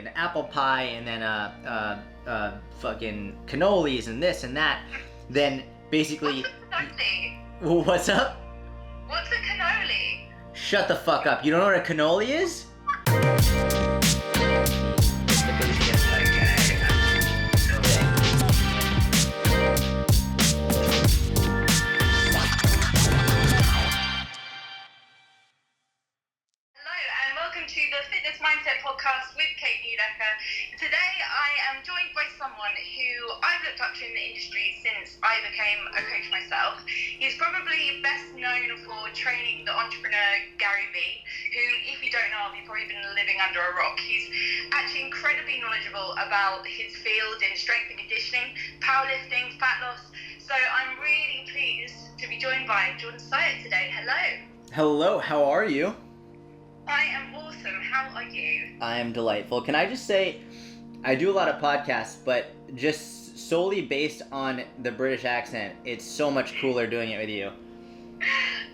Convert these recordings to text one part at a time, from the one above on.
an apple pie and then fucking cannolis and this and that, then basically... What's a cannoli? What's up? What's a cannoli? Shut the fuck up. You don't know what a cannoli is? Today I am joined by someone who I've looked up to in the industry since I became a coach myself. He's probably best known for training the entrepreneur Gary Vee, who, if you don't know, you've probably been living under a rock. He's actually incredibly knowledgeable about his field in strength and conditioning, powerlifting, fat loss. So I'm really pleased to be joined by Syatt today. Hello. Hello, how are you? I am awesome. How are you? I am delightful. Can I just say, I do a lot of podcasts, but just solely based on the British accent, it's so much cooler doing it with you.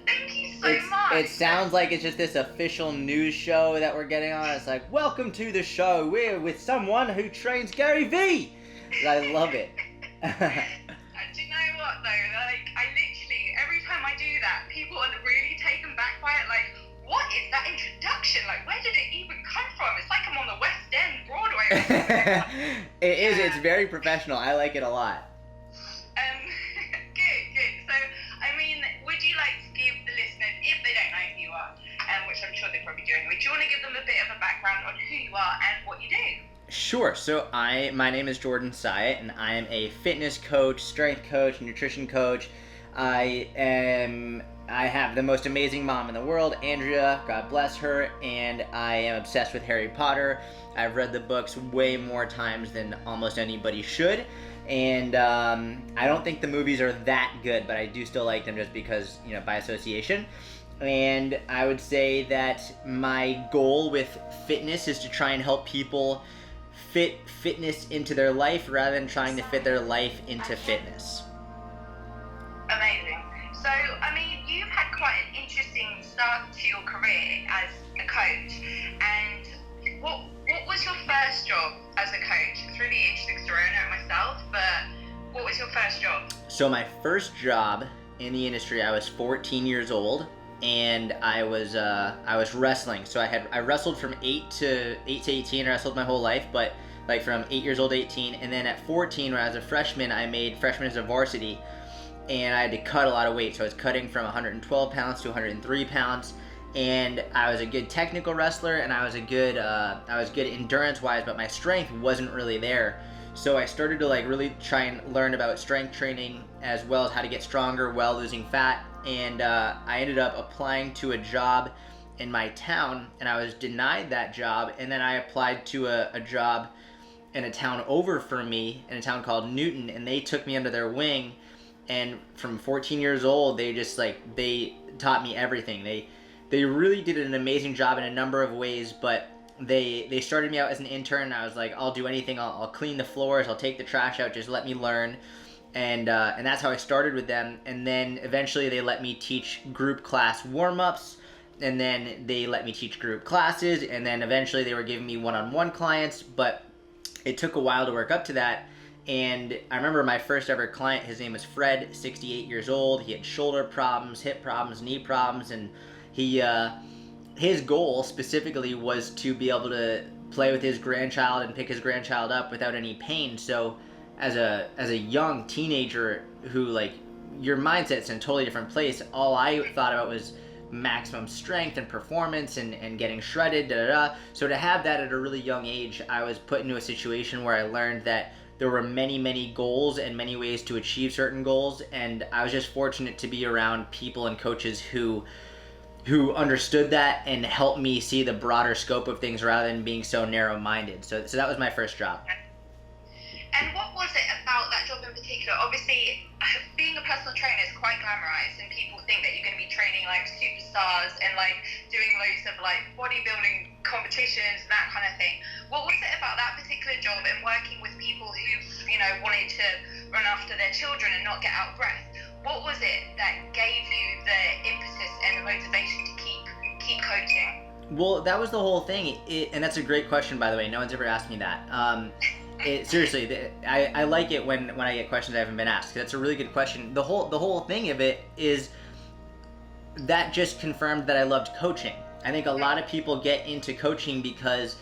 Thank you so much. It sounds like it's just this official news show that we're getting on. It's like, welcome to the show. We're with someone who trains Gary Vee. I love it. Do you know what though? Like, I literally, every time I do that, people are really taken back by it. Like, what is that introduction? Like, where did it even come from? It's like I'm on the West End, Broadway. It is. It's very professional. I like it a lot. Good. So, I mean, would you like to give the listeners, if they don't know who you are, which I'm sure they probably do anyway, do you want to give them a bit of a background on who you are and what you do? Sure. So my name is Syatt, and I am a fitness coach, strength coach, nutrition coach. I have the most amazing mom in the world, Andrea, God bless her, and I am obsessed with Harry Potter. I've read the books way more times than almost anybody should, and I don't think the movies are that good, but I do still like them just because, by association. And I would say that my goal with fitness is to try and help people fit fitness into their life rather than trying to fit their life into fitness. Amazing. So, I mean, you've had quite an interesting start to your career as a coach, and what was your first job as a coach? It's a really interesting story, I know it myself, but what was your first job? So my first job in the industry, I was 14 years old, and I was wrestling. So I wrestled from 8 to 18, wrestled my whole life, but like from 8 years old to 18, and then at 14, when I was a freshman, I made freshman as a varsity. And I had to cut a lot of weight, so I was cutting from 112 pounds to 103 pounds, and I was a good technical wrestler, and I was good endurance-wise, but my strength wasn't really there. So I started to really try and learn about strength training as well as how to get stronger while losing fat, and I ended up applying to a job in my town, and I was denied that job, and then I applied to a job in a town over from me, in a town called Newton, and they took me under their wing. And from 14 years old, they taught me everything. They really did an amazing job in a number of ways, but they started me out as an intern, and I was like, I'll do anything. I'll clean the floors, I'll take the trash out, just let me learn. And that's how I started with them. And then eventually they let me teach group class warm-ups, and then they let me teach group classes, and then eventually they were giving me one-on-one clients, but it took a while to work up to that. And I remember my first ever client, his name was Fred, 68 years old. He had shoulder problems, hip problems, knee problems, and his goal specifically was to be able to play with his grandchild and pick his grandchild up without any pain. So as a young teenager who, your mindset's in a totally different place, all I thought about was maximum strength and performance and getting shredded, So to have that at a really young age, I was put into a situation where I learned that there were many, many goals and many ways to achieve certain goals, and I was just fortunate to be around people and coaches who understood that and helped me see the broader scope of things rather than being so narrow-minded. So that was my first job. And what was it about that job in particular? Obviously, being a personal trainer is quite glamorized, and people think that you're going to be training superstars and doing loads of bodybuilding competitions and that kind of thing. What was it about that particular job and working with people who wanted to run after their children and not get out of breath? What was it that gave you the impetus and the motivation to keep coaching? Well, that was the whole thing, and that's a great question, by the way. No one's ever asked me that. Seriously, I like it when I get questions I haven't been asked. That's a really good question. The whole thing of it is that just confirmed that I loved coaching. I think a lot of people get into coaching because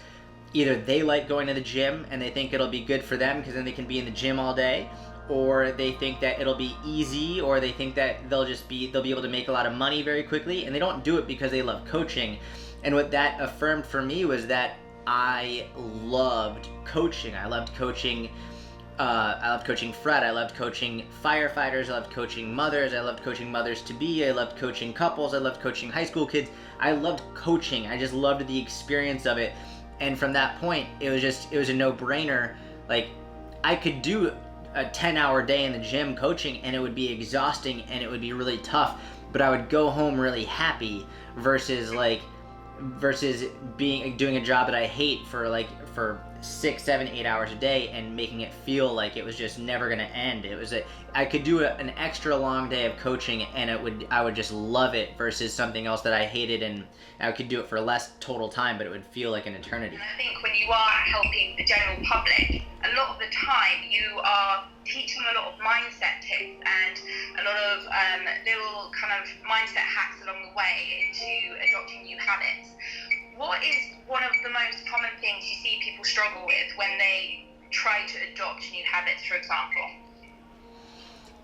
either they like going to the gym and they think it'll be good for them because then they can be in the gym all day, or they think that it'll be easy, or they think that they'll be able to make a lot of money very quickly, and they don't do it because they love coaching. And what that affirmed for me was that I loved coaching. I loved coaching Fred. I loved coaching firefighters. I loved coaching mothers. I loved coaching mothers-to-be. I loved coaching couples. I loved coaching high school kids. I loved coaching. I just loved the experience of it. And from that point, it was a no-brainer. Like, I could do a 10-hour day in the gym coaching, and it would be exhausting, and it would be really tough, but I would go home really happy versus doing a job that I hate for 6, 7, 8 hours a day and making it feel like it was just never gonna end. I could do an extra long day of coaching and I would just love it versus something else that I hated, and I could do it for less total time, but it would feel like an eternity. And I think when you are helping the general public, a lot of the time you are teaching a lot of mindset tips and a lot of little kind of mindset hacks along the way into adopting new habits. What is one of the most common things you see people struggle with when they try to adopt new habits, for example?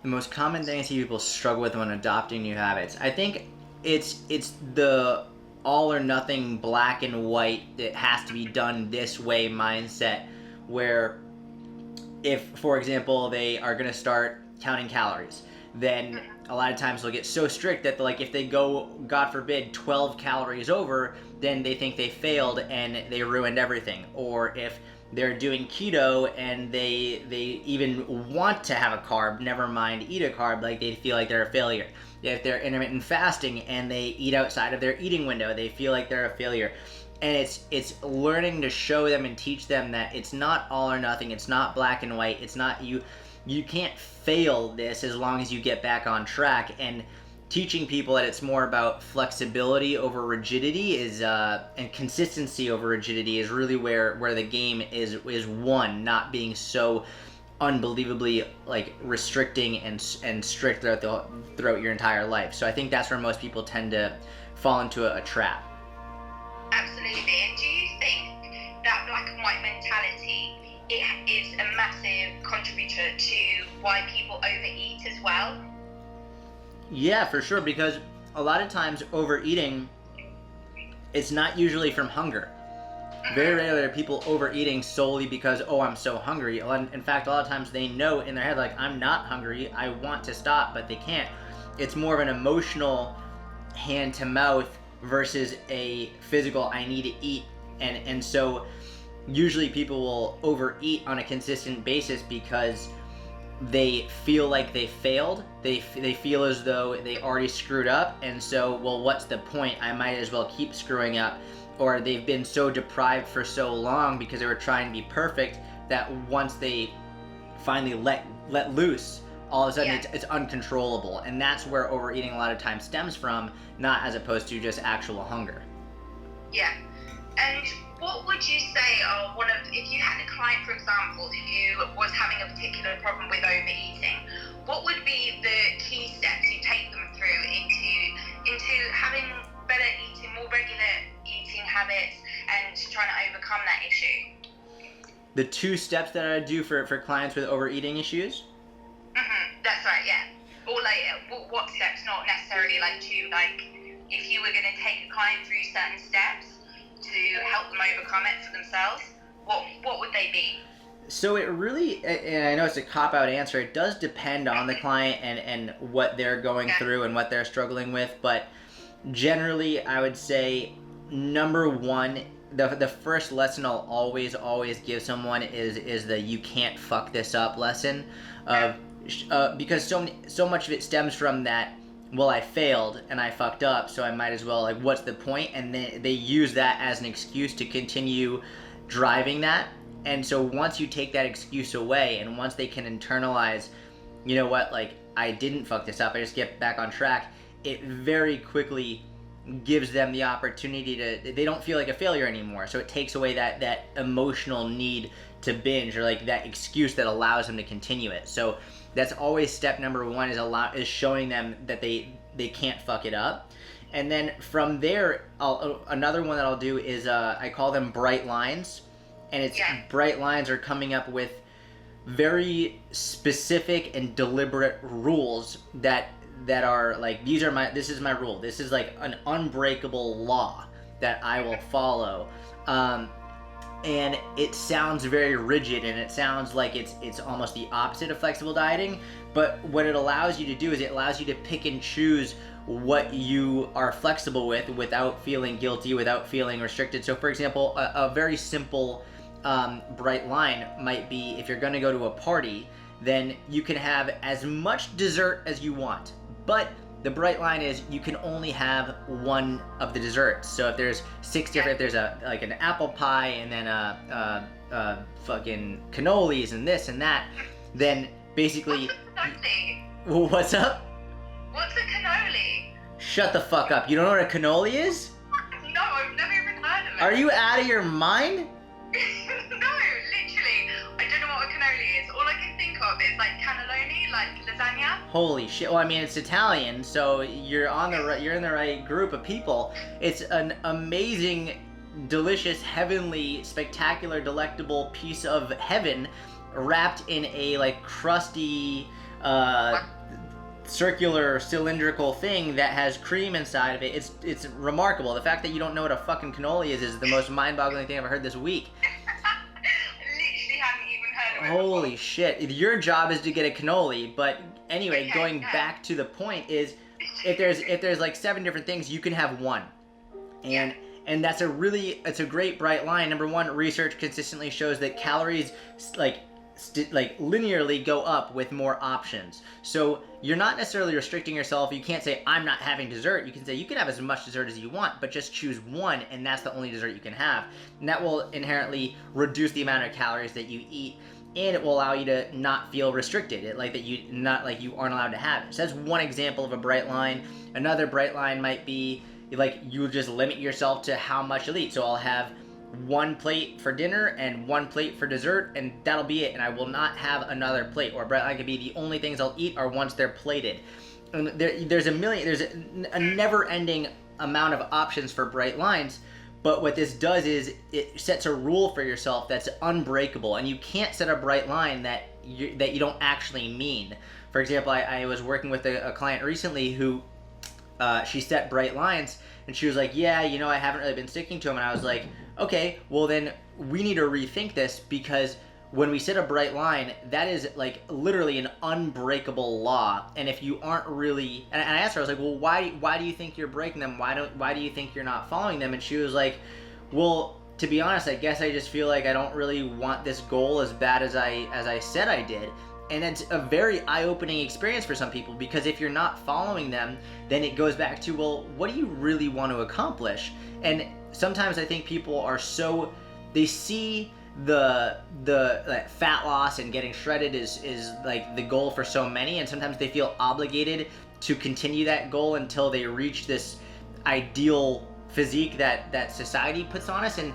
The most common thing I see people struggle with when adopting new habits, I think it's the all or nothing, black and white, it has to be done this way mindset, where if, for example, they are going to start counting calories, then a lot of times they'll get so strict that if they go, God forbid, 12 calories over, then they think they failed and they ruined everything. Or if they're doing keto and they even want to have a carb, never mind eat a carb, they feel like they're a failure. If they're intermittent fasting and they eat outside of their eating window, they feel like they're a failure. And it's learning to show them and teach them that it's not all or nothing, it's not black and white, it's not you can't fail this as long as you get back on track. And teaching people that it's more about flexibility over rigidity and consistency over rigidity is really where the game is won, not being so unbelievably restricting and strict throughout your entire life. So I think that's where most people tend to fall into a trap. Absolutely. And do you think that black and white mentality is a massive contributor to why people overeat as well? Yeah, for sure, because a lot of times overeating, it's not usually from hunger. Very rarely are people overeating solely because, oh, I'm so hungry. In fact, a lot of times they know in their head, I'm not hungry, I want to stop, but they can't. It's more of an emotional hand to mouth versus a physical, I need to eat. And so usually people will overeat on a consistent basis because they feel like they failed. They feel as though they already screwed up, and so, well, what's the point? I might as well keep screwing up. Or they've been so deprived for so long because they were trying to be perfect that once they finally let loose, all of a sudden it's uncontrollable. And that's where overeating a lot of times stems from, not as opposed to just actual hunger. Yeah. And what would you say are if you had a client, for example, who was having a particular problem with overeating, what would be the key steps you take them through into having better eating, more regular eating habits, and trying to overcome that issue? The 2 steps that I do for clients with overeating issues? That's right, yeah. Or what steps, not necessarily if you were going to take a client through certain steps to help them overcome it for themselves, what would they be? So it really, and I know it's a cop-out answer, it does depend on the client and what they're going through and what they're struggling with, but generally I would say number 1, the first lesson I'll always give someone is the you can't fuck this up lesson, because so much of it stems from that, well, I failed and I fucked up, so I might as well, what's the point? And then they use that as an excuse to continue driving that. And so once you take that excuse away, and once they can internalize, you know what, I didn't fuck this up, I just get back on track, it very quickly gives them the opportunity to, they don't feel like a failure anymore. So it takes away that emotional need to binge, or like that excuse that allows them to continue it. So that's always step number one, is showing them that they can't fuck it up. And then from there, another one that I'll do is I call them bright lines. And it's bright lines are coming up with very specific and deliberate rules that are like, this is my rule. This is like an unbreakable law that I will follow. And it sounds very rigid, and it sounds like it's almost the opposite of flexible dieting. But what it allows you to do is it allows you to pick and choose what you are flexible with without feeling guilty, without feeling restricted. So for example, a very simple bright line might be, if you're going to go to a party, then you can have as much dessert as you want. But the bright line is you can only have one of the desserts. So if there's if there's like an apple pie and then fucking cannolis and this and that, then basically... What's up? What's a cannoli? Shut the fuck up. You don't know what a cannoli is? No, I've never even heard of it. Are you out of your mind? No, literally. I don't know what a cannoli is. All I can think of is like cannelloni, like lasagna. Holy shit. Well, I mean, it's Italian, so you're in the right group of people. It's an amazing, delicious, heavenly, spectacular, delectable piece of heaven wrapped in a like crusty circular cylindrical thing that has cream inside of it. It's remarkable. The fact that you don't know what a fucking cannoli is the most mind-boggling thing I've heard this week. Literally hadn't even heard of it. Holy shit. Your job is to get a cannoli, but anyway, going back to the point is, if there's like 7 different things, you can have one. And that's it's a great bright line. Number one, research consistently shows that calories like linearly go up with more options. So you're not necessarily restricting yourself. You can't say, I'm not having dessert. You can say, you can have as much dessert as you want, but just choose one, and that's the only dessert you can have. And that will inherently reduce the amount of calories that you eat, and it will allow you to not feel restricted. You aren't allowed to have it. So that's one example of a bright line. Another bright line might be like, you just limit yourself to how much you'll eat. So I'll have 1 plate for dinner and 1 plate for dessert, and that'll be it, and I will not have another plate. Or a bright line could be, the only things I'll eat are once they're plated. And there's a never-ending amount of options for bright lines, but what this does is it sets a rule for yourself that's unbreakable, and you can't set a bright line that you don't actually mean. For example, I was working with a client recently who she set bright lines, and she was like, yeah, I haven't really been sticking to them. And I was like, okay, well then we need to rethink this, because when we set a bright line, that is like literally an unbreakable law. And if you aren't really, and I asked her, I was like, well, why do you think you're breaking them? Why do you think you're not following them? And she was like, well, to be honest, I guess I just feel like I don't really want this goal as bad as I said I did. And it's a very eye-opening experience for some people, because if you're not following them, then it goes back to, well, what do you really want to accomplish? And sometimes I think people are they see the like, fat loss and getting shredded is like the goal for so many, and sometimes they feel obligated to continue that goal until they reach this ideal physique that society puts on us. And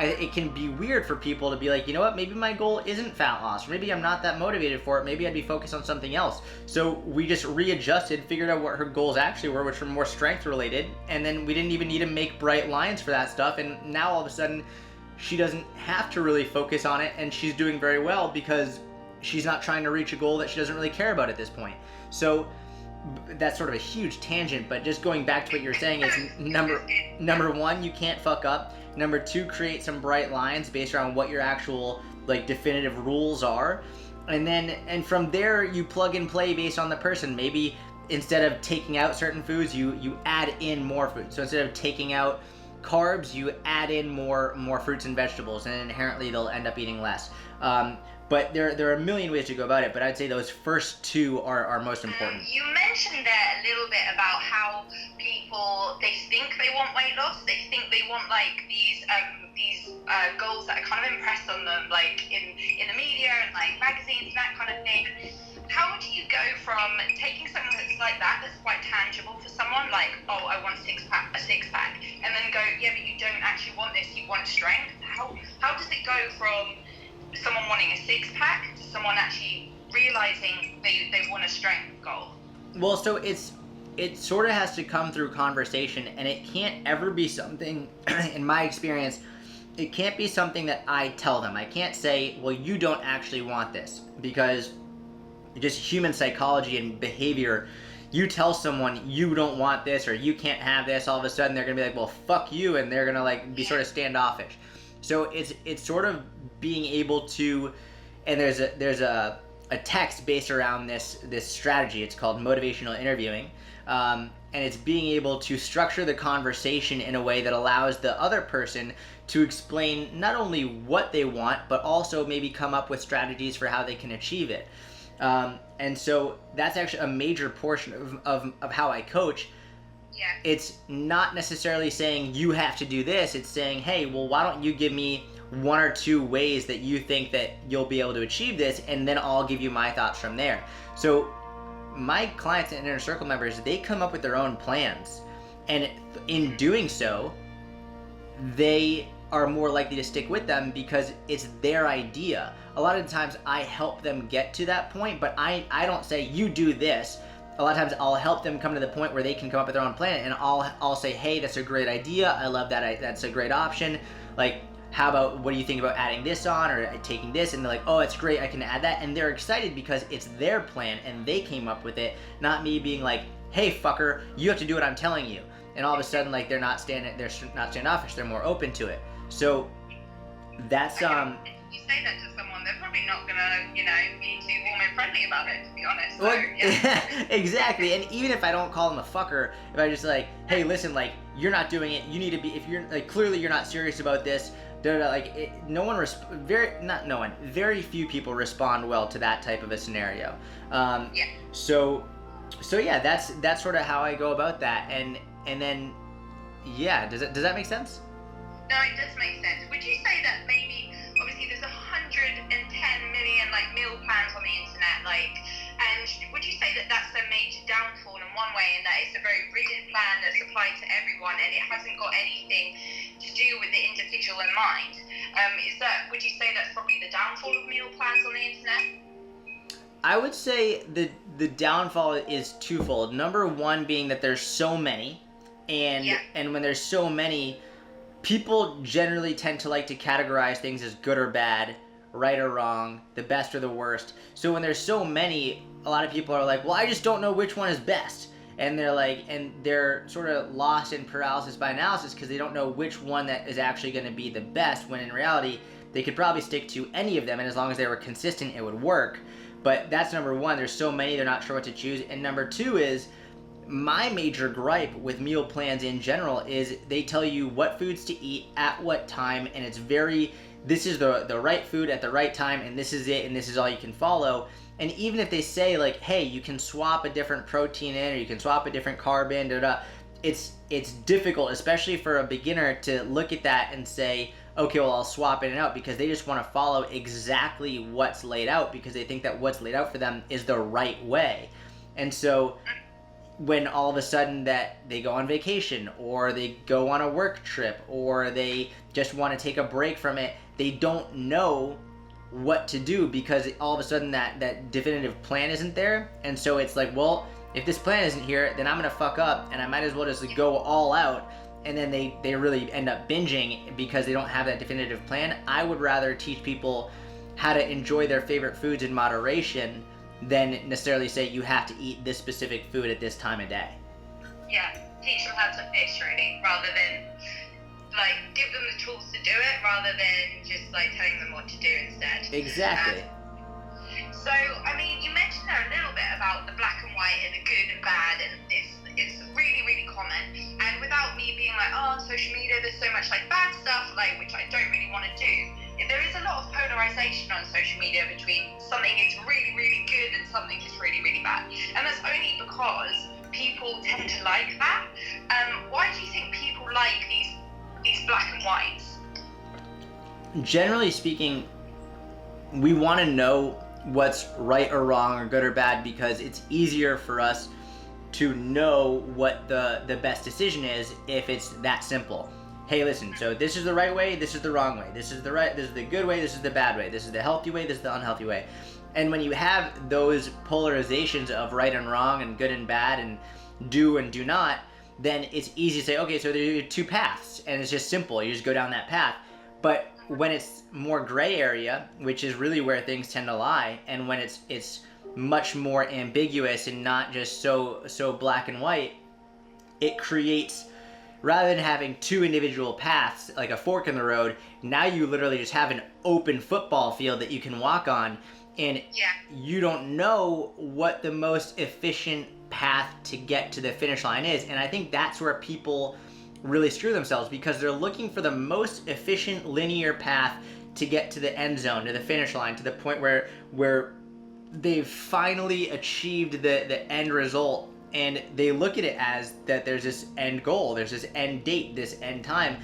it can be weird for people to be like, you know what, maybe my goal isn't fat loss, or maybe I'm not that motivated for it, maybe I'd be focused on something else. So we just readjusted, figured out what her goals actually were, which were more strength related, and then we didn't even need to make bright lines for that stuff, and now all of a sudden she doesn't have to really focus on it, and she's doing very well because she's not trying to reach a goal that she doesn't really care about at this point. So that's sort of a huge tangent, but just going back to what you're saying is number one, you can't fuck up. Number two, create some bright lines based around what your actual like definitive rules are. And from there you plug and play based on the person. Maybe instead of taking out certain foods, you add in more food. So instead of taking out carbs, you add in more fruits and vegetables, and inherently they'll end up eating less. But there are a million ways to go about it, but I'd say those first two are most important. You mentioned there a little bit about how people, they think they want weight loss, they think they want like these goals that are kind of impressed on them, like in the media and like magazines and that kind of thing. how do you go from taking something that's like that, that's quite tangible for someone, like, oh, I want a six pack, and then go, yeah, but you don't actually want this, you want strength. How does it go from someone wanting a six pack to someone actually realizing they want a strength goal? Well, so it sort of has to come through conversation, and it can't ever be something, in my experience, it can't be something that I tell them. I can't say, well, you don't actually want this, because just human psychology and behavior, you tell someone you don't want this or you can't have this, all of a sudden they're gonna be like, well, fuck you, and they're gonna like be sort of standoffish. So it's sort of being able to, and there's a text based around this strategy. It's called Motivational Interviewing, and it's being able to structure the conversation in a way that allows the other person to explain not only what they want, but also maybe come up with strategies for how they can achieve it. And so that's actually a major portion of how I coach. Yeah. It's not necessarily saying you have to do this. It's saying, hey, well, why don't you give me one or two ways that you think that you'll be able to achieve this, and then I'll give you my thoughts from there. So my clients and inner circle members, they come up with their own plans, and in doing so, they are more likely to stick with them because it's their idea. A lot of the times I help them get to that point, but I don't say you do this. A lot of times I'll help them come to the point where they can come up with their own plan, and I'll say, hey, that's a great idea. I love that. That's a great option. Like, how about, what do you think about adding this on or taking this? And they're like, oh, it's great, I can add that. And they're excited because it's their plan and they came up with it, not me being like, hey, fucker, you have to do what I'm telling you. And all of a sudden, like, they're not standoffish, they're more open to it. So that's If you say that to someone, they're probably not gonna, be too warm and friendly about it, to be honest. So, well, yeah. exactly. And even if I don't call them a fucker, if I just like, hey, listen, like, you're not doing it. You need to be. If you're like, clearly you're not serious about this. Like, very few people respond well to that type of a scenario. Yeah. So yeah, that's sort of how I go about that. And then, yeah, does that make sense? No, it does make sense. Would you say that maybe, obviously there's 110 million like meal plans on the internet, and would you say that that's a major downfall in one way, in that it's a very rigid plan that's applied to everyone and it hasn't got anything to do with the individual in mind? Would you say that's probably the downfall of meal plans on the internet? I would say the downfall is twofold. Number one being that there's so many, and when there's so many, people generally tend to like to categorize things as good or bad, right or wrong, the best or the worst. So when there's so many, a lot of people are like, well, I just don't know which one is best. And they're sort of lost in paralysis by analysis because they don't know which one that is actually going to be the best, when in reality, they could probably stick to any of them, and as long as they were consistent, it would work. But that's number one. There's so many, they're not sure what to choose. And number two is, my major gripe with meal plans in general is they tell you what foods to eat at what time, and it's this is the right food at the right time, and this is it, and this is all you can follow. And even if they say, like, hey, you can swap a different protein in, or you can swap a different carb in, it's difficult, especially for a beginner, to look at that and say, okay, well, I'll swap in and out, because they just want to follow exactly what's laid out, because they think that what's laid out for them is the right way. And so when all of a sudden that they go on vacation, or they go on a work trip, or they just want to take a break from it, they don't know what to do, because all of a sudden that definitive plan isn't there. And so it's like, well, if this plan isn't here, then I'm gonna fuck up, and I might as well just go all out. And then they really end up binging because they don't have that definitive plan. I would rather teach people how to enjoy their favorite foods in moderation than necessarily say you have to eat this specific food at this time of day. Yeah, teach them how to fish, really, rather than give them the tools to do it, rather than just telling them what to do instead. Exactly. So, I mean, you mentioned there a little bit about the black and white and the good and bad, and it's really, really common. And without me being like, oh, on social media there's so much bad stuff, which I don't really want to do, there is a lot of polarization on social media between something is really, really good and something is really, really bad. And that's only because people tend to like that. Why do you think people like these black and whites? Generally speaking, we want to know what's right or wrong or good or bad, because it's easier for us to know what the best decision is if it's that simple. Hey, listen, so this is the right way, this is the wrong way, this is the good way, this is the bad way, this is the healthy way, this is the unhealthy way. And when you have those polarizations of right and wrong and good and bad and do and do not, then it's easy to say, okay, so there are two paths, and it's just simple. You just go down that path. But when it's more gray area, which is really where things tend to lie, and when it's much more ambiguous and not just so black and white, it creates, rather than having two individual paths like a fork in the road, now you literally just have an open football field that you can walk on, and you don't know what the most efficient path to get to the finish line is. And I think that's where people really screw themselves, because they're looking for the most efficient linear path to get to the end zone, to the finish line, to the point where they've finally achieved the end result, and they look at it as that there's this end goal, there's this end date, this end time.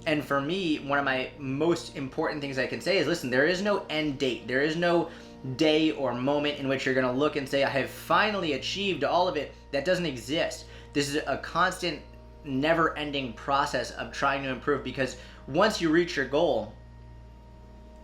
And for me, one of my most important things I can say is, listen, there is no end date. There is no day or moment in which you're going to look and say, I have finally achieved all of it. That doesn't exist. This is a constant, never-ending process of trying to improve, because once you reach your goal,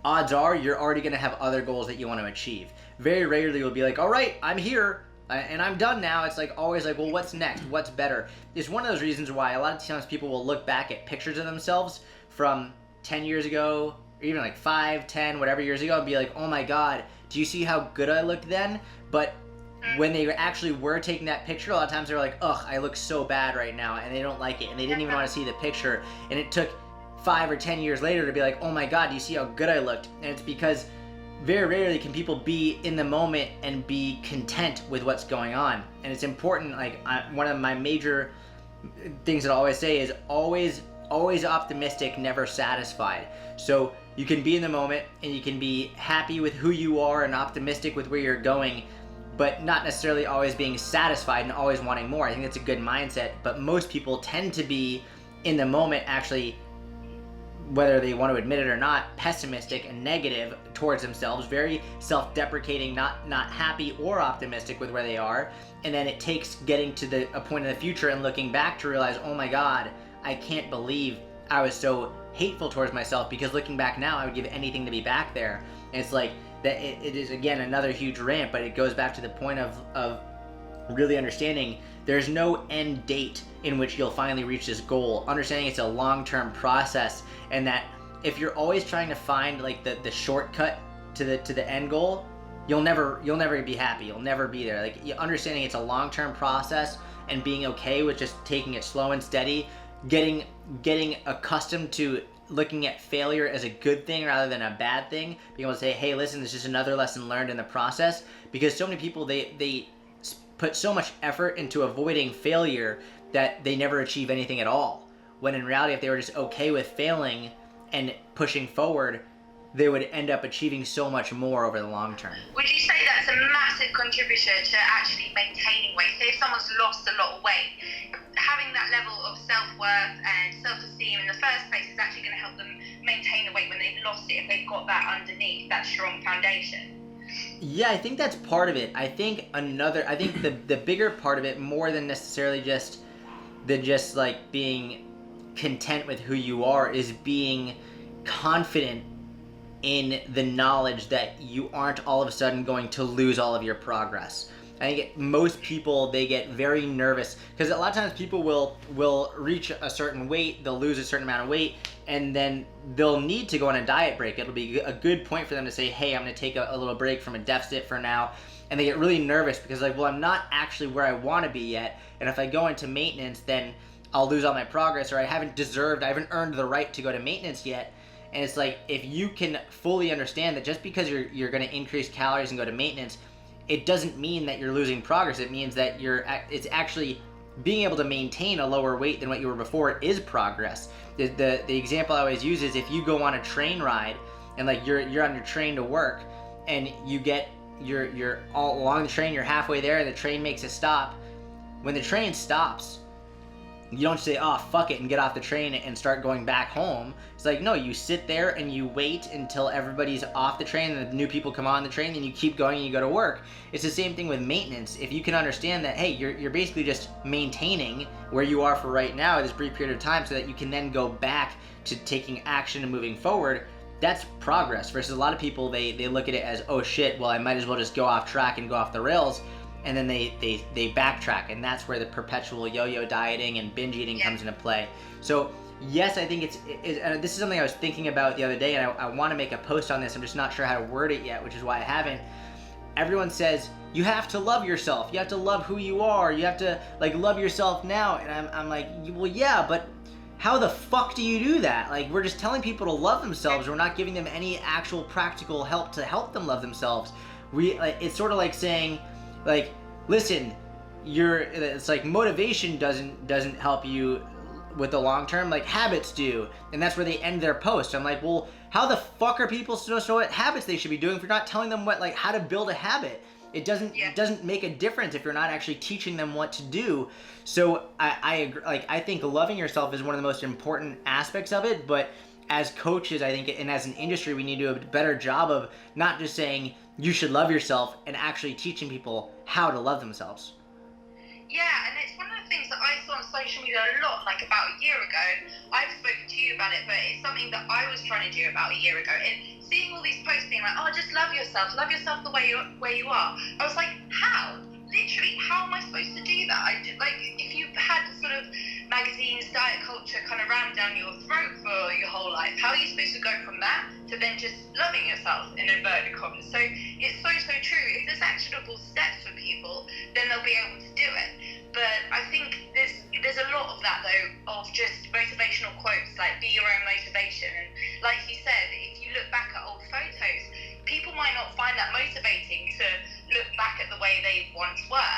odds are you're already going to have other goals that you want to achieve. Very rarely you'll be like, all right, I'm here and I'm done now. It's like always like, well, what's next? What's better? It's one of those reasons why a lot of times people will look back at pictures of themselves from 10 years ago, or even like 5, 10, whatever years ago, and be like, oh my God, do you see how good I looked then? But when they actually were taking that picture, a lot of times they're like, ugh, I look so bad right now, and they don't like it, and they didn't even want to see the picture. And it took 5 or 10 years later to be like, oh my God, do you see how good I looked? And it's because very rarely can people be in the moment and be content with what's going on. And it's important, like one of my major things that I always say is always optimistic, never satisfied. So you can be in the moment and you can be happy with who you are and optimistic with where you're going, but not necessarily always being satisfied and always wanting more. I think that's a good mindset, but most people tend to be in the moment, actually, whether they want to admit it or not, pessimistic and negative towards themselves, very self-deprecating, not happy or optimistic with where they are. And then it takes getting to a point in the future and looking back to realize, oh my God, I can't believe I was so hateful towards myself, because looking back now, I would give anything to be back there. And it's like that. It is, again, another huge rant, but it goes back to the point of really understanding there's no end date in which you'll finally reach this goal. Understanding it's a long-term process, and that if you're always trying to find like the shortcut to the end goal, you'll never be happy. You'll never be there. Like, understanding it's a long-term process and being okay with just taking it slow and steady, getting accustomed to looking at failure as a good thing rather than a bad thing, being able to say, hey, listen, this is another lesson learned in the process. Because so many people, they put so much effort into avoiding failure that they never achieve anything at all. When in reality, if they were just okay with failing and pushing forward, they would end up achieving so much more over the long term. Would you say that's a massive contributor to actually maintaining weight? Say if someone's lost a lot of weight, having that level of self-worth and self-esteem in the first place is actually going to help them maintain the weight when they've lost it, if they've got that underneath, that strong foundation. Yeah, I think that's part of it. I think the bigger part of it, more than necessarily just like being content with who you are, is being confident in the knowledge that you aren't all of a sudden going to lose all of your progress. I think most people, they get very nervous because a lot of times people will reach a certain weight, they'll lose a certain amount of weight, and then they'll need to go on a diet break. It'll be a good point for them to say, hey, I'm going to take a little break from a deficit for now. And they get really nervous because like, well, I'm not actually where I want to be yet. And if I go into maintenance, then I'll lose all my progress, or I haven't earned the right to go to maintenance yet. And it's like, if you can fully understand that just because you're going to increase calories and go to maintenance, it doesn't mean that you're losing progress. It means that it's actually being able to maintain a lower weight than what you were before is progress. The example I always use is if you go on a train ride and like you're on your train to work and you're all along the train, you're halfway there and the train makes a stop. When the train stops, You don't say, oh, fuck it, and get off the train and start going back home. It's like, no, you sit there and you wait until everybody's off the train and the new people come on the train, and you keep going and you go to work. It's the same thing with maintenance. If you can understand that, hey, you're basically just maintaining where you are for right now at this brief period of time so that you can then go back to taking action and moving forward, that's progress. Versus a lot of people, they look at it as, oh shit, well, I might as well just go off track and go off the rails. And then they backtrack, and that's where the perpetual yo-yo dieting and binge eating comes into play. So yes, I think it's this is something I was thinking about the other day, and I want to make a post on this. I'm just not sure how to word it yet, which is why I haven't. Everyone says you have to love yourself, you have to love who you are, you have to like love yourself now, and I'm like, well, yeah, but how the fuck do you do that? Like, we're just telling people to love themselves. We're not giving them any actual practical help to help them love themselves. It's sort of like saying, like, listen, it's like motivation doesn't help you with the long term, like habits do. And that's where they end their post. I'm like, well, how the fuck are people supposed to know what habits they should be doing if you're not telling them how to build a habit? It doesn't make a difference if you're not actually teaching them what to do. So I agree. Like, I think loving yourself is one of the most important aspects of it, but as coaches, I think, and as an industry, we need to do a better job of not just saying you should love yourself and actually teaching people how to love themselves. Yeah, and it's one of the things that I saw on social media a lot, like about a year ago. I've spoken to you about it, but it's something that I was trying to do about a year ago. And seeing all these posts being like, oh, just love yourself the way you are. I was like, how? Literally, how am I supposed to do that? If you've had sort of magazines, diet culture kind of rammed down your throat for your whole life, how are you supposed to go from that to then just loving yourself in inverted commas? So it's so true. If there's actionable steps for people, then they'll be able to do it. But I think there's a lot of that though, of just motivational quotes like be your own motivation. And like you said, if you look back at old photos, people might not find that motivating to look back at the way they once were.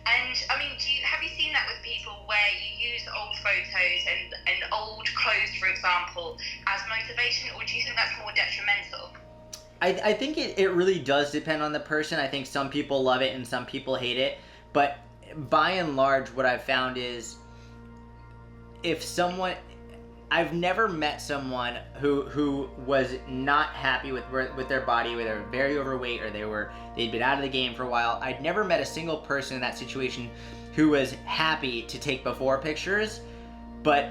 And I mean, have you seen that with people where you use old photos and old clothes, for example, as motivation, or do you think that's more detrimental? I think it really does depend on the person. I think some people love it and some people hate it. But by and large, what I've found is I've never met someone who was not happy with their body, whether they were very overweight or they'd been out of the game for a while. I'd never met a single person in that situation who was happy to take before pictures, but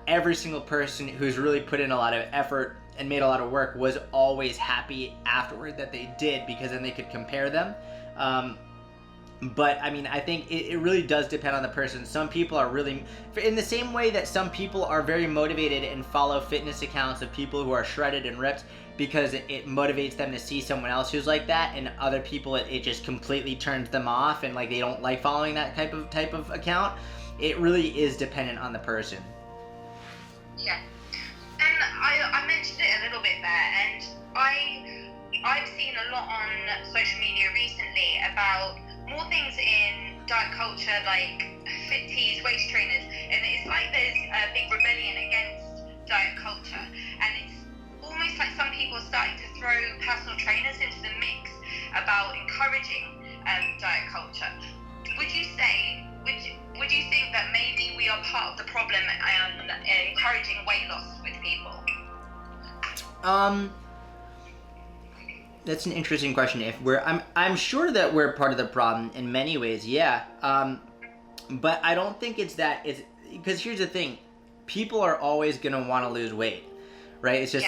every single person who's really put in a lot of effort and made a lot of work was always happy afterward that they did, because then they could compare them. But I mean, I think it really does depend on the person. Some people are really, in the same way that some people are very motivated and follow fitness accounts of people who are shredded and ripped because it motivates them to see someone else who's like that, and other people it just completely turns them off and like they don't like following that type of account. It really is dependent on the person. Yeah, and I mentioned it a little bit there, and I've seen a lot on social media recently about more things in diet culture, like fit teas, waist trainers, and it's like there's a big rebellion against diet culture, and it's almost like some people are starting to throw personal trainers into the mix about encouraging diet culture. Would you think that maybe we are part of the problem encouraging weight loss with people? That's an interesting question. I'm sure that we're part of the problem in many ways, yeah. But I don't think it's because here's the thing, people are always gonna want to lose weight, right? It's just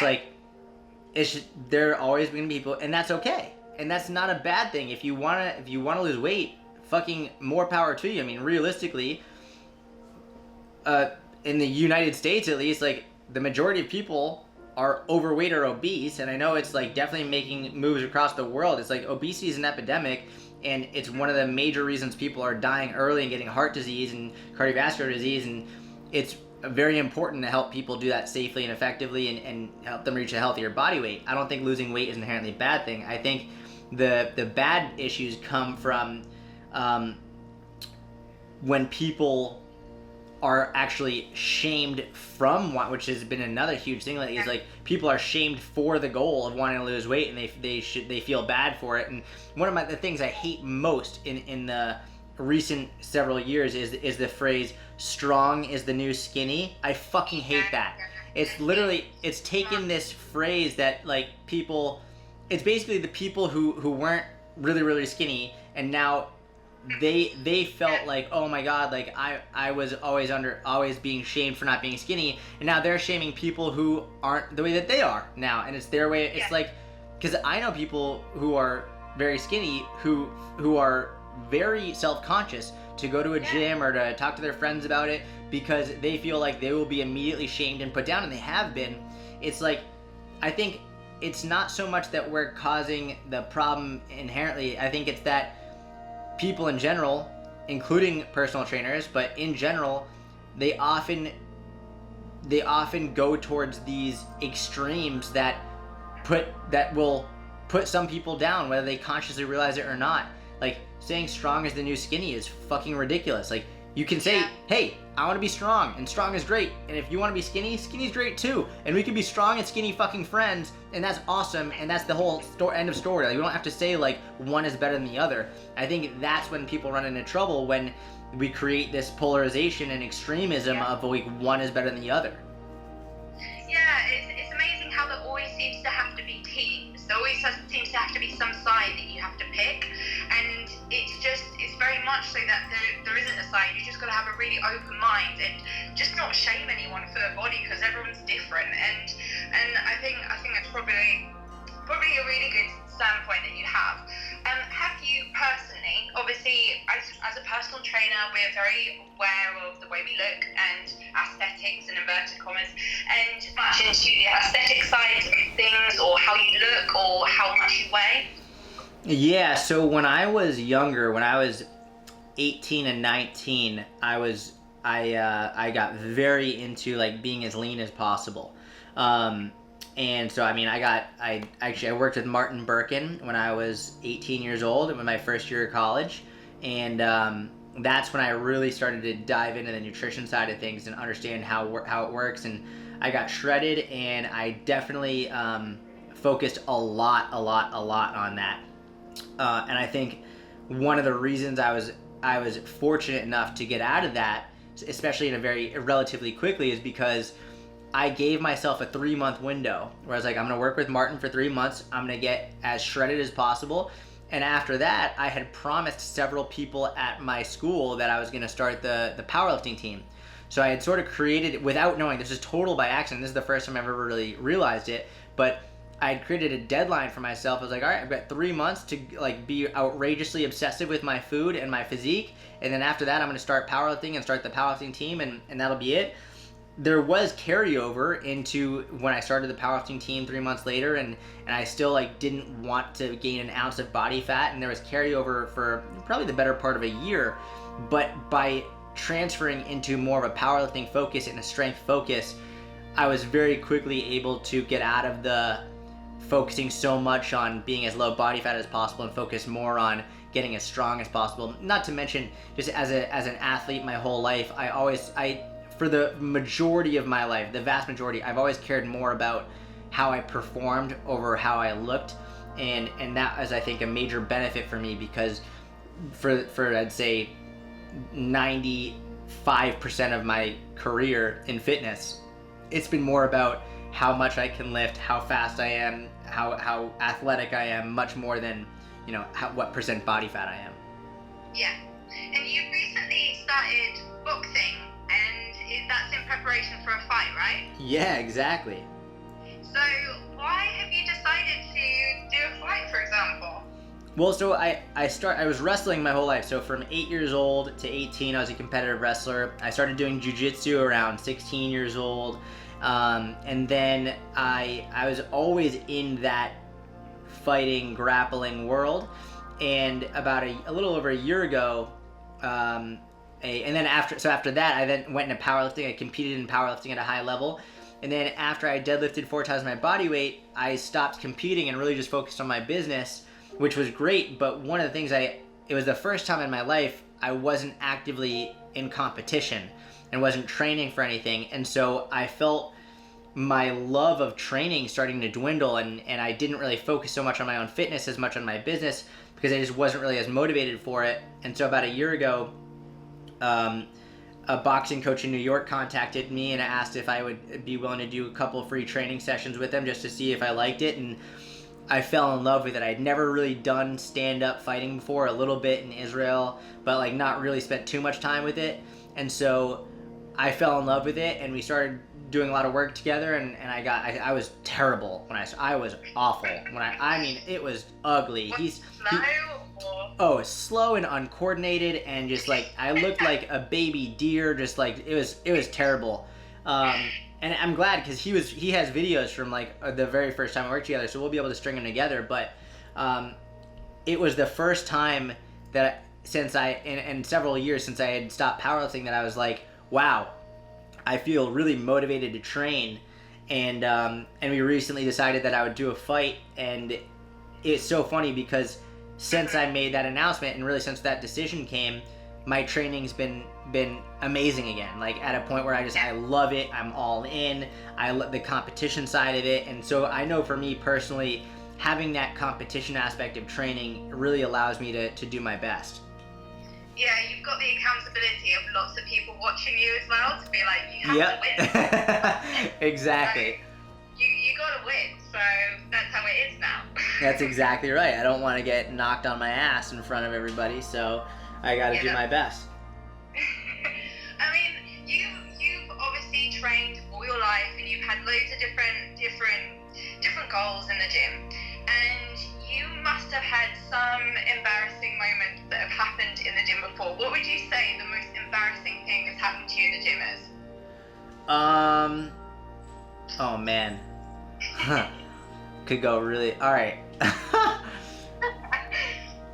there are always gonna be people, and that's okay, and that's not a bad thing. If you wanna lose weight, fucking more power to you. I mean, realistically, in the United States at least, like the majority of people are overweight or obese, and I know it's like definitely making moves across the world. It's like obesity is an epidemic, and it's one of the major reasons people are dying early and getting heart disease and cardiovascular disease, and it's very important to help people do that safely and effectively and help them reach a healthier body weight. I don't think losing weight is inherently a bad thing. I think the bad issues come from when people are actually shamed from one, which has been another huge thing lately. Is like people are shamed for the goal of wanting to lose weight, and they feel bad for it. And one of the things I hate most in the recent several years is the phrase strong is the new skinny. I fucking hate that. It's literally, it's taken this phrase that like people, it's basically the people who weren't really, really skinny, and now they felt like, oh my god, like I was always being shamed for not being skinny, and now they're shaming people who aren't the way that they are now, and it's their way. It's like, because I know people who are very skinny who are very self-conscious to go to a gym or to talk to their friends about it, because they feel like they will be immediately shamed and put down, and they have been. It's like, I think it's not so much that we're causing the problem inherently. I think it's that people in general, including personal trainers, but in general, they often go towards these extremes that will put some people down, whether they consciously realize it or not. Like, saying strong is the new skinny is fucking ridiculous. Like, you can say, hey, I want to be strong, and strong is great. And if you want to be skinny, skinny's great too. And we can be strong and skinny fucking friends, and that's awesome, and that's the whole end of story. Like, we don't have to say, like, one is better than the other. I think that's when people run into trouble, when we create this polarization and extremism of, like, one is better than the other. Yeah, it's amazing how there always seems to have to be teams. There always seems to have to be some side that you have to pick, and it's very much so that there isn't a side. You just got to have a really open mind and just not shame anyone for their body, because everyone's different. And I think that's probably a really good standpoint that you have. Have you personally, obviously, as a personal trainer, we're very aware of the way we look and aesthetics and inverted commas, and much into the aesthetic side of things, or how you look, or how much you weigh? Yeah, so when I was younger, when I was 18 and 19, I got very into like being as lean as possible. And so, I mean, I worked with Martin Birkin when I was 18 years old, in my first year of college. And that's when I really started to dive into the nutrition side of things and understand how it works. And I got shredded, and I definitely focused a lot on that. And I think one of the reasons I was fortunate enough to get out of that, especially in a relatively quickly, is because I gave myself a 3-month window where I was like, I'm going to work with Martin for 3 months. I'm going to get as shredded as possible. And after that, I had promised several people at my school that I was going to start the powerlifting team. So I had sort of created it without knowing. This is total by accident. This is the first time I've ever really realized it. But I had created a deadline for myself. I was like, all right, I've got 3 months to like be outrageously obsessive with my food and my physique. And then after that, I'm going to start powerlifting and start the powerlifting team, and that'll be it. There was carryover into when I started the powerlifting team 3 months later, and I still like didn't want to gain an ounce of body fat, and there was carryover for probably the better part of a year. But by transferring into more of a powerlifting focus and a strength focus, I was very quickly able to get out of the focusing so much on being as low body fat as possible and focus more on getting as strong as possible. Not to mention, just as an athlete my whole life, for the majority of my life, the vast majority, I've always cared more about how I performed over how I looked, and that is, I think, a major benefit for me, because for I'd say 95% of my career in fitness, it's been more about how much I can lift, how fast I am, how athletic I am, much more than, you know, what percent body fat I am. Yeah, and you recently started boxing, and that's in preparation for a fight, right? Yeah, exactly. So why have you decided to do a fight, for example? Well, so I was wrestling my whole life. So from 8 years old to 18, I was a competitive wrestler. I started doing jiu-jitsu around 16 years old. And then I was always in that fighting, grappling world. And about a little over a year ago, and then after that, I then went into powerlifting. I competed in powerlifting at a high level. And then after I deadlifted 4 times my body weight, I stopped competing and really just focused on my business, which was great. But one of the things it was the first time in my life I wasn't actively in competition and wasn't training for anything. And so I felt my love of training starting to dwindle, and I didn't really focus so much on my own fitness as much on my business, because I just wasn't really as motivated for it. And so about a year ago, a boxing coach in New York contacted me and asked if I would be willing to do a couple free training sessions with him just to see if I liked it, and I fell in love with it. I'd never really done stand-up fighting before, a little bit in Israel, but like not really spent too much time with it. And so I fell in love with it, and we started doing a lot of work together, and I was terrible when I was awful when I mean it was ugly. Slow and uncoordinated, and just like I looked like a baby deer, just like it was terrible. And I'm glad because he has videos from like the very first time we worked together, so we'll be able to string them together. But it was the first time that since in several years since I had stopped powerlifting that I was like, wow, I feel really motivated to train. And we recently decided that I would do a fight, and it's so funny because since I made that announcement and really since that decision came, my training's been amazing again. Like at a point where I love it. I'm all in. I love the competition side of it, and so I know for me personally, having that competition aspect of training really allows me to do my best. Yeah, you've got the accountability of lots of people watching you as well to be like, you have to win. Exactly. So you got to win, so that's how it is now. That's exactly right. I don't want to get knocked on my ass in front of everybody, so I got to do my best. I mean, you've obviously trained all your life, and you've had loads of different goals in the gym, and you must have had some embarrassing moments that have happened in the gym before. What would you say the most embarrassing thing that's happened to you in the gym is? Oh man. Could go really. All right.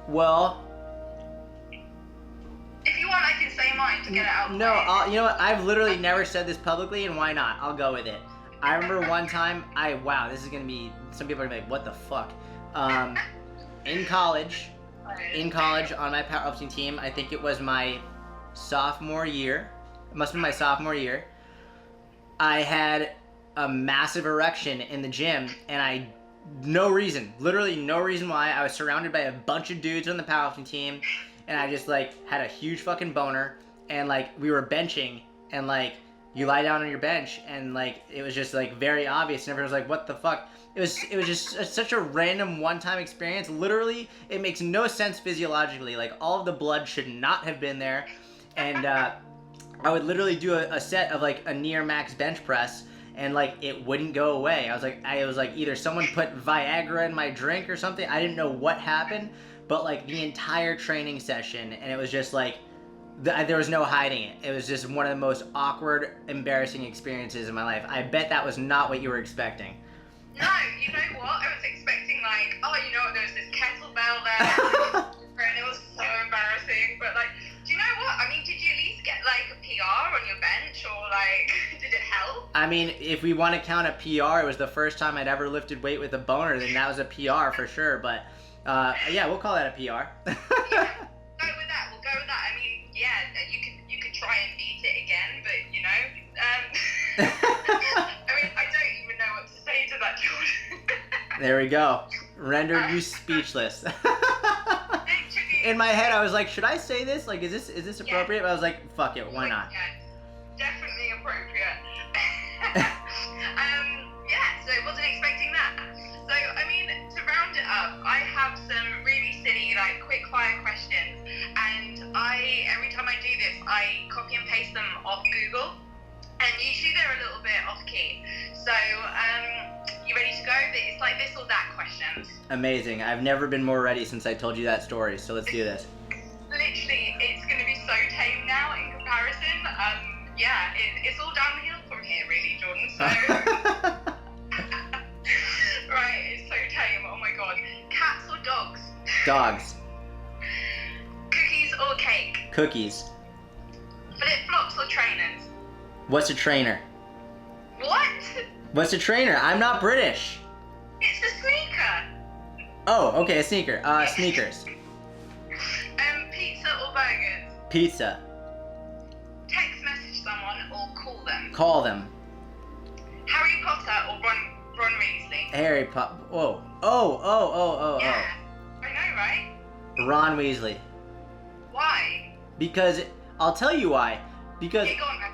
Well, if you want, I can say mine to get it out. No, you know what? I've literally never said this publicly, and why not? I'll go with it. I remember one time, this is gonna be, some people are gonna be like, what the fuck? In college on my powerlifting team, I think it was my sophomore year. It must have been my sophomore year. I had a massive erection in the gym, and literally no reason why. I was surrounded by a bunch of dudes on the powerlifting team, and I just like had a huge fucking boner, and like we were benching, and like you lie down on your bench, and like it was just like very obvious, and everyone was like, what the fuck? It was just such a random one-time experience. Literally, it makes no sense physiologically. Like all of the blood should not have been there, and I would literally do a set of like a near max bench press, and like it wouldn't go away. I was like either someone put Viagra in my drink or something. I didn't know what happened, but like the entire training session, and it was just like there was no hiding it. It was just one of the most awkward, embarrassing experiences in my life. I bet that was not what you were expecting. No, you know what? I was expecting like, there's this kettlebell there, and it was so embarrassing. But like, do you know what? I mean, did you at least get like a PR on your bench, or like, did it help? I mean, if we want to count a PR, it was the first time I'd ever lifted weight with a boner, then that was a PR for sure. But yeah, we'll call that a PR. Yeah, we'll go with that. I mean, yeah, you could try and beat it again, but I mean, I don't even know what to say to that, Jordan. There we go. Rendered you speechless. In my head, I was like, should I say this? Like, is this appropriate? But I was like, fuck it, why not? Yeah, definitely appropriate. Yeah, so I wasn't expecting that. So, I mean, to round it up, I have some really silly, like, quick fire questions, and every time I do this, I copy and paste them off Google, and usually they're a little bit off key. So, you ready to go? It's like this or that questions. Amazing. I've never been more ready since I told you that story, so let's do this. Literally, it's going to be so tame now in comparison. Yeah, it's all downhill from here, really, Jordan. So, right, it's so tame. Oh my god. Cats or dogs? Dogs. Cookies or cake? Cookies. Flip-flops or trainers? What's a trainer? What? What's a trainer? I'm not British. It's a sneaker. Oh, okay, a sneaker. Sneakers. Pizza or burgers? Pizza. Text message someone or call them? Call them. Harry Potter or Ron Weasley? Harry Potter. Whoa. Oh. Yeah, I know, right? Ron Weasley. Why? Because, I'll tell you why. Because Okay, go on, man.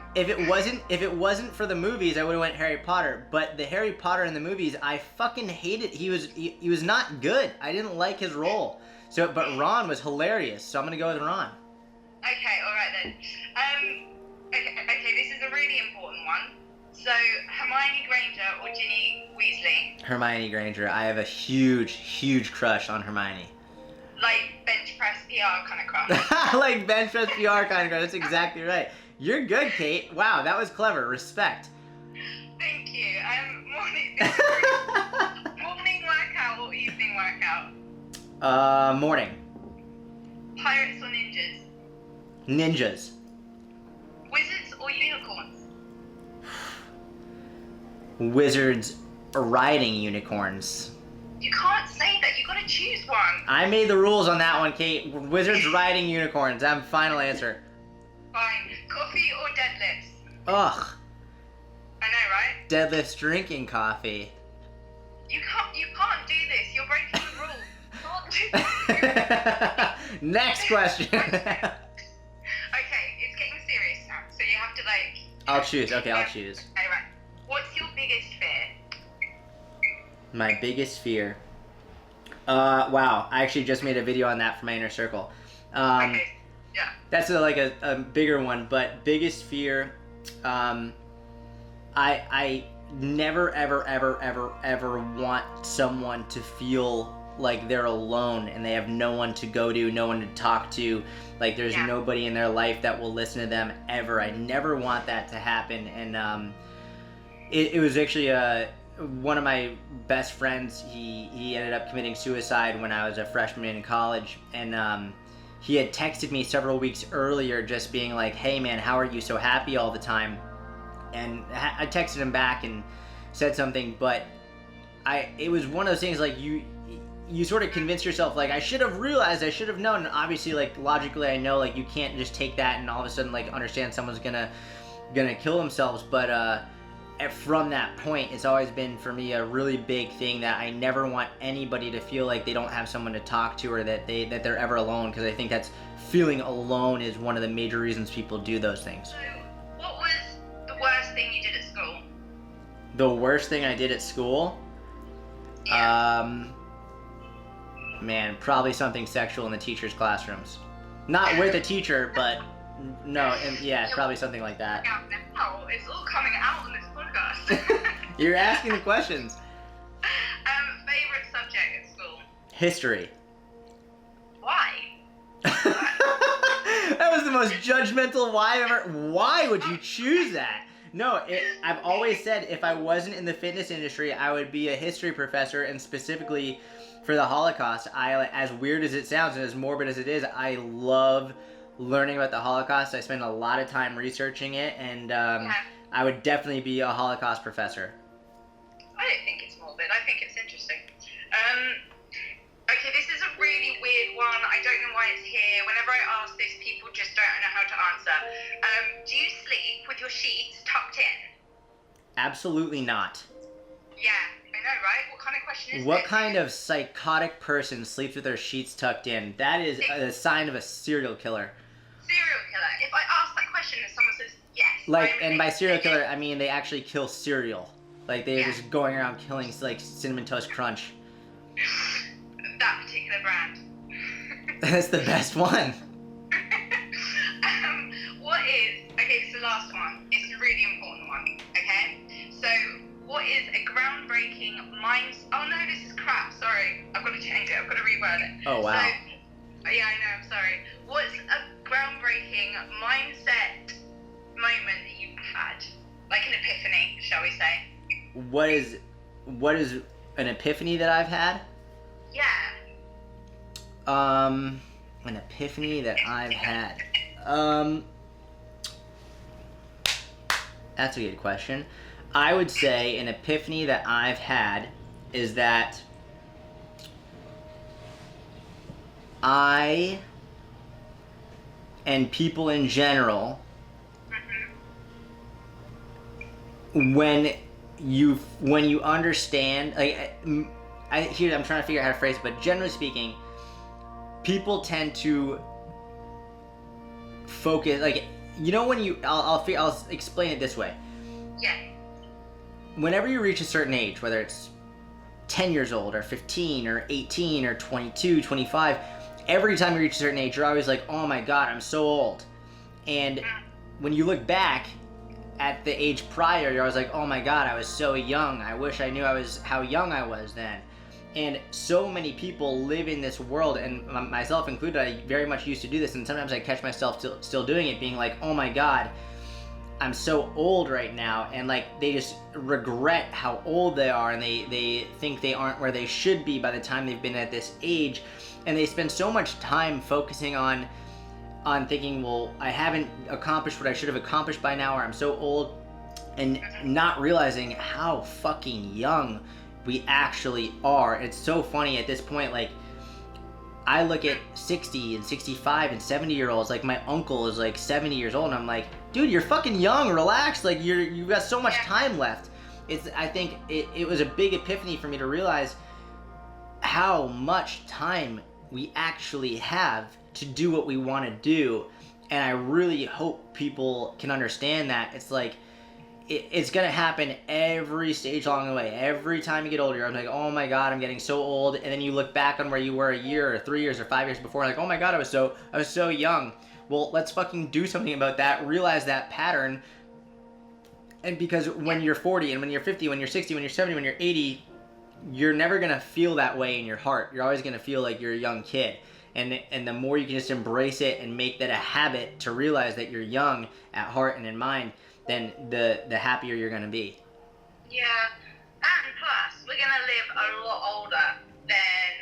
if it wasn't for the movies, I would have went Harry Potter. But the Harry Potter in the movies, I fucking hated. He was not good. I didn't like his role. So, but Ron was hilarious. So I'm gonna go with Ron. Okay, all right then. Okay, this is a really important one. So, Hermione Granger or Ginny Weasley? Hermione Granger. I have a huge crush on Hermione. Like bench press PR kind of crush. Like bench press PR kind of crush. That's exactly right. You're good, Kate. Wow, that was clever. Respect. Thank you. Morning workout or evening workout? Morning. Pirates or ninjas? Ninjas. Wizards or unicorns? Wizards riding unicorns. You can't say that. You gotta choose one. I made the rules on that one, Kate. Wizards riding unicorns. That's my final answer. Fine. Coffee or deadlifts? Ugh. I know, right? Deadlifts drinking coffee. You can't do this. You're breaking the rules. You can't do this. Next question. Okay, it's getting serious now. So you have to I'll choose. Okay, I'll choose. Okay, right. What's your biggest fear? My biggest fear. Wow. I actually just made a video on that for my inner circle. Okay. Yeah. That's a bigger one, but biggest fear. I never ever want someone to feel like they're alone and they have no one to go to, no one to talk to, like there's nobody in their life that will listen to them ever. I never want that to happen. And it was actually one of my best friends. He ended up committing suicide when I was a freshman in college, and he had texted me several weeks earlier just being like, hey man, how are you so happy all the time? And I texted him back and said something, but it was one of those things like you sort of convince yourself like I should have realized, I should have known. And obviously, like logically, I know like you can't just take that and all of a sudden like understand someone's gonna kill themselves. But from that point, it's always been for me a really big thing that I never want anybody to feel like they don't have someone to talk to or that they're ever alone, because I think that's feeling alone is one of the major reasons people do those things. So, what was the worst thing you did at school? The worst thing I did at school? Yeah. Man, probably something sexual in the teacher's classrooms. Not with a teacher, but no, and yeah, probably something like that. Now, it's all coming out on this podcast. You're asking the questions. Favorite subject at school? History. Why? That was the most judgmental why ever. Why would you choose that? No, I've always said if I wasn't in the fitness industry, I would be a history professor, and specifically for the Holocaust. As weird as it sounds and as morbid as it is, I love learning about the Holocaust. I spend a lot of time researching it, and I would definitely be a Holocaust professor. I don't think it's morbid. I think it's interesting. Okay, this is a really weird one. I don't know why it's here. Whenever I ask this, people just don't know how to answer. Do you sleep with your sheets tucked in? Absolutely not. Yeah, I know, right? What kind of question is What this? kind of psychotic person sleeps with their sheets tucked in? That is a sign of a serial killer. Serial killer. If I ask that question and someone says yes. And by serial killer, I mean they actually kill cereal. Like they're just going around killing like Cinnamon Toast Crunch. That particular brand. That's the best one. Okay, so last one. It's a really important one, okay? So, what is a groundbreaking oh no, this is crap, sorry. I've got to change it, I've got to reword it. Oh, wow. So, yeah, I know, I'm sorry. What's a groundbreaking mindset moment that you've had? Like an epiphany, shall we say? What is an epiphany that I've had? Yeah. An epiphany that I've had. That's a good question. I would say an epiphany that I've had is that I and people in general, when you understand, like I'm trying to figure out how to phrase it, but generally speaking, people tend to focus, like you know when I'll explain it this way. Yeah. Whenever you reach a certain age, whether it's 10 years old or 15 or 18 or 22, 25, every time you reach a certain age, you're always like, oh my God, I'm so old. And when you look back at the age prior, you're always like, oh my God, I was so young. I wish I knew how young I was then. And so many people live in this world, and myself included, I very much used to do this, and sometimes I catch myself still doing it, being like, oh my God, I'm so old right now, and like they just regret how old they are, and they think they aren't where they should be by the time they've been at this age, and they spend so much time focusing on thinking, well, I haven't accomplished what I should have accomplished by now, or I'm so old, and not realizing how fucking young we actually are. It's so funny at this point, like I look at 60 and 65 and 70-year-olds, like my uncle is like 70 years old, and I'm like, dude, you're fucking young, relax, like you've got so much time left. I think it was a big epiphany for me to realize how much time we actually have to do what we want to do, and I really hope people can understand that. It's like, it's gonna happen every stage along the way. Every time you get older, I'm like, oh my God, I'm getting so old. And then you look back on where you were a year or 3 years or 5 years before, like, oh my God, I was so young. Well, let's fucking do something about that. Realize that pattern. And because when you're 40 and when you're 50, when you're 60, when you're 70, when you're 80, you're never gonna feel that way in your heart. You're always gonna feel like you're a young kid. And the more you can just embrace it and make that a habit to realize that you're young at heart and in mind, then the happier you're gonna be. Yeah, and plus we're gonna live a lot older than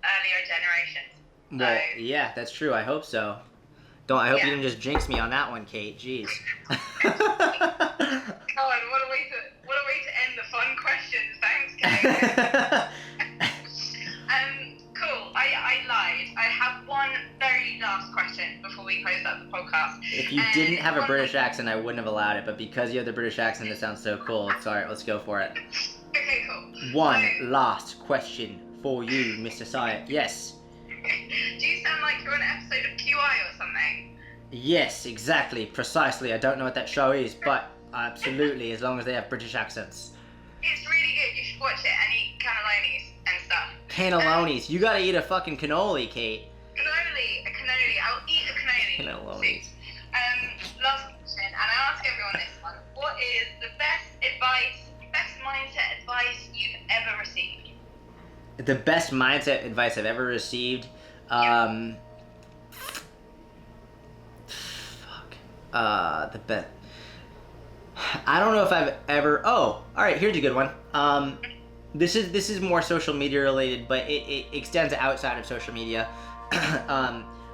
earlier generations. Well, yeah, that's true. I hope so. I hope you didn't just jinx me on that one, Kate. Jeez. God, what a way to end the fun questions. Thanks, Kate. Cool. I lied. I have one very last question before we close up the podcast. If you didn't have a British accent, I wouldn't have allowed it, but because you have the British accent, it sounds so cool. It's alright, let's go for it. Okay, cool. One last question for you, Mr. Syatt. Yes. Do you sound like you're on an episode of QI or something? Yes, exactly, precisely. I don't know what that show is, but absolutely, as long as they have British accents. It's really good. You should watch it and eat cannellonis and stuff. Cannellonis. You gotta eat a fucking cannoli, Kate. A cannoli. I'll eat a cannoli. Cannellonis. Last question, and I ask everyone this one. What is the best mindset advice you've ever received? The best mindset advice I've ever received? The best... I don't know if I've ever... Oh, alright, here's a good one. This is more social media related, but it extends outside of social media.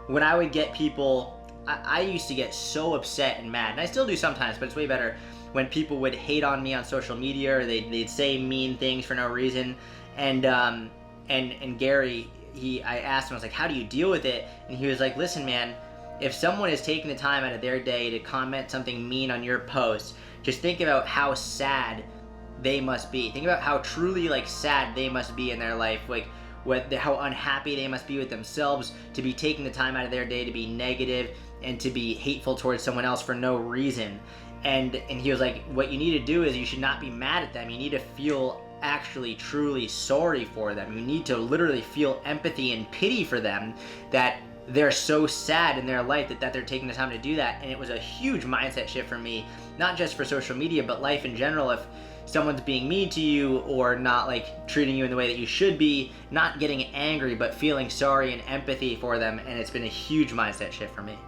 When I would get people... I used to get so upset and mad, and I still do sometimes, but it's way better when people would hate on me on social media, or they'd say mean things for no reason. And Gary, I asked him, I was like, how do you deal with it? And he was like, listen, man, if someone is taking the time out of their day to comment something mean on your post, just think about how sad they must be. Think about how truly sad they must be in their life, how unhappy they must be with themselves to be taking the time out of their day to be negative and to be hateful towards someone else for no reason. And he was like, what you need to do is you should not be mad at them. You need to feel actually truly sorry for them. You need to literally feel empathy and pity for them, that they're so sad in their life that they're taking the time to do that. And it was a huge mindset shift for me, not just for social media, but life in general. If someone's being mean to you or not treating you in the way that you should be, not getting angry, but feeling sorry and empathy for them. And it's been a huge mindset shift for me.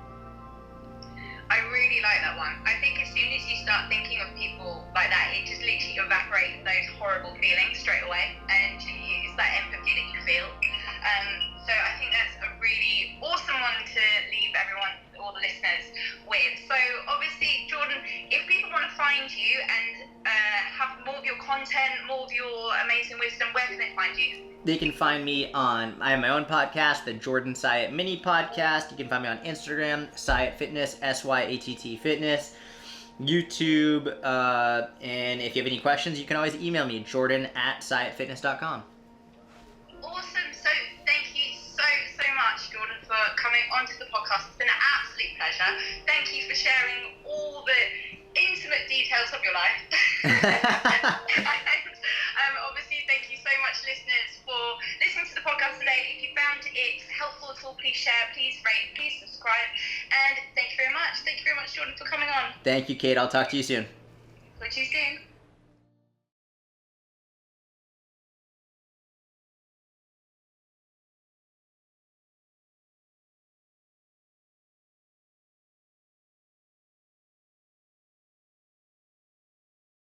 I really like that one. I think as soon as you start thinking of people like that, it just literally evaporates those horrible feelings straight away, and it's that empathy that you feel. So I think that's a really awesome one to leave everyone, all the listeners, with. So obviously, Jordan, if people want to find you and have more of your content, more of your amazing wisdom, where can they find you? They can find me I have my own podcast, the Jordan Syatt Mini Podcast. You can find me on Instagram, Syatt Fitness, Syatt Fitness, YouTube, and if you have any questions, you can always email me, jordan@syattfitness.com. Awesome. So thank you so much, Jordan, for coming onto the podcast. It's been an absolute pleasure. Thank you for sharing all the intimate details of your life. And obviously, thank you so much, listeners, for listening to the podcast today. If you found it helpful at all, please share, please rate, please subscribe. And thank you very much. Thank you very much, Jordan, for coming on. Thank you, Kate. I'll talk to you soon. Talk to you soon.